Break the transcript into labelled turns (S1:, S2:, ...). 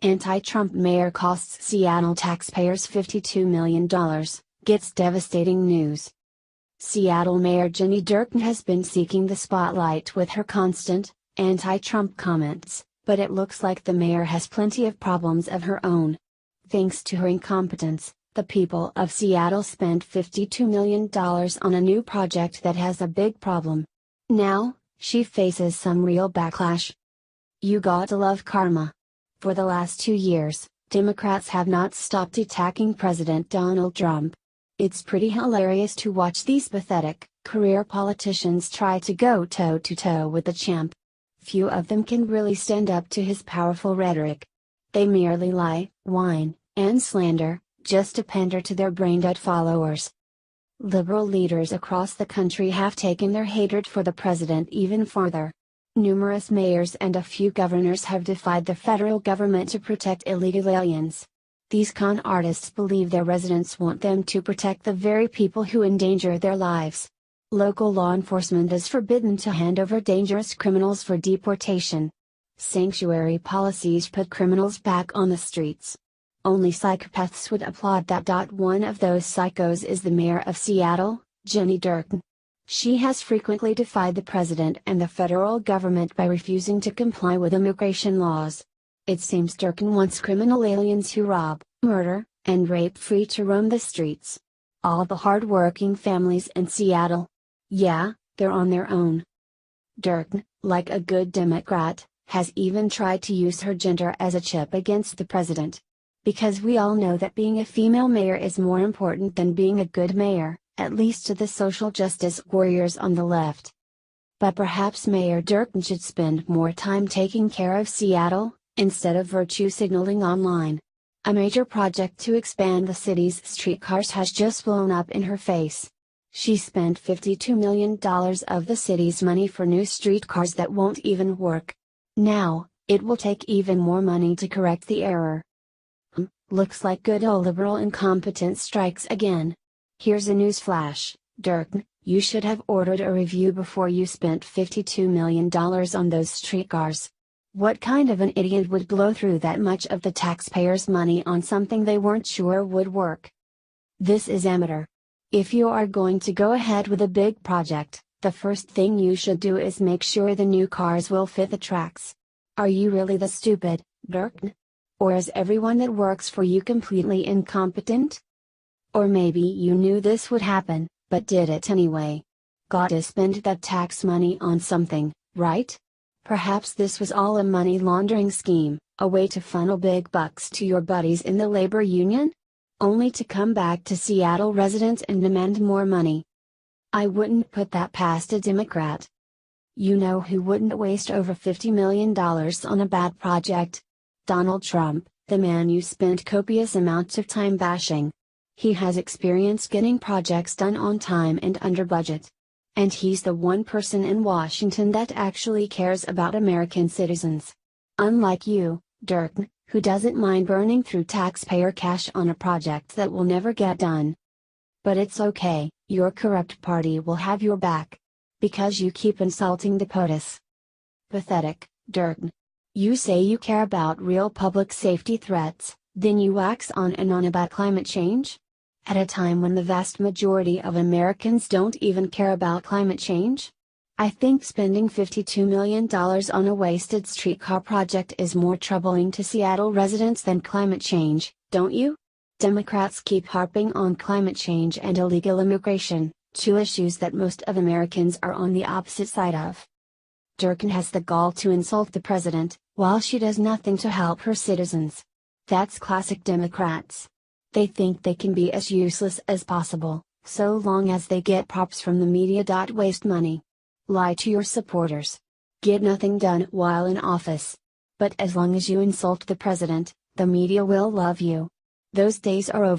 S1: Anti-Trump mayor costs Seattle taxpayers $52 million, gets devastating news. Seattle Mayor Jenny Durkan has been seeking the spotlight with her constant, anti-Trump comments, but it looks like the mayor has plenty of problems of her own. Thanks to her incompetence, the people of Seattle spent $52 million on a new project that has a big problem. Now, she faces some real backlash. You gotta love karma. For the last 2 years, Democrats have not stopped attacking President Donald Trump. It's pretty hilarious to watch these pathetic, career politicians try to go toe-to-toe with the champ. Few of them can really stand up to his powerful rhetoric. They merely lie, whine, and slander, just to pander to their brain-dead followers. Liberal leaders across the country have taken their hatred for the president even farther. Numerous mayors and a few governors have defied the federal government to protect illegal aliens. These con artists believe their residents want them to protect the very people who endanger their lives. Local law enforcement is forbidden to hand over dangerous criminals for deportation. Sanctuary policies put criminals back on the streets. Only psychopaths would applaud that. One of those psychos is the mayor of Seattle, Jenny Durkan. She has frequently defied the president and the federal government by refusing to comply with immigration laws. It seems Durkan wants criminal aliens who rob, murder, and rape free to roam the streets. All the hard-working families in Seattle. Yeah, they're on their own. Durkan, like a good Democrat, has even tried to use her gender as a chip against the president. Because we all know that being a female mayor is more important than being a good mayor, at least to the social justice warriors on the left. But perhaps Mayor Durkan should spend more time taking care of Seattle, instead of virtue signaling online. A major project to expand the city's streetcars has just blown up in her face. She spent $52 million of the city's money for new streetcars that won't even work. Now, it will take even more money to correct the error. Looks like good old liberal incompetence strikes again. Here's a news flash, Durkan, you should have ordered a review before you spent $52 million on those streetcars. What kind of an idiot would blow through that much of the taxpayers' money on something they weren't sure would work? This is amateur. If you are going to go ahead with a big project, the first thing you should do is make sure the new cars will fit the tracks. Are you really the stupid, Durkan? Or is everyone that works for you completely incompetent? Or maybe you knew this would happen, but did it anyway. Gotta spend that tax money on something, right? Perhaps this was all a money laundering scheme, a way to funnel big bucks to your buddies in the labor union? Only to come back to Seattle residents and demand more money. I wouldn't put that past a Democrat. You know who wouldn't waste over $50 million on a bad project? Donald Trump, the man you spent copious amounts of time bashing. He has experience getting projects done on time and under budget. And he's the one person in Washington that actually cares about American citizens. Unlike you, Durkan, who doesn't mind burning through taxpayer cash on a project that will never get done. But it's okay, your corrupt party will have your back. Because you keep insulting the POTUS. Pathetic, Durkan. You say you care about real public safety threats, then you wax on and on about climate change? At a time when the vast majority of Americans don't even care about climate change? I think spending $52 million on a wasted streetcar project is more troubling to Seattle residents than climate change, don't you? Democrats keep harping on climate change and illegal immigration, two issues that most of Americans are on the opposite side of. Durkan has the gall to insult the president, while she does nothing to help her citizens. That's classic Democrats. They think they can be as useless as possible, so long as they get props from the media. Waste money. Lie to your supporters. Get nothing done while in office. But as long as you insult the president, the media will love you. Those days are over.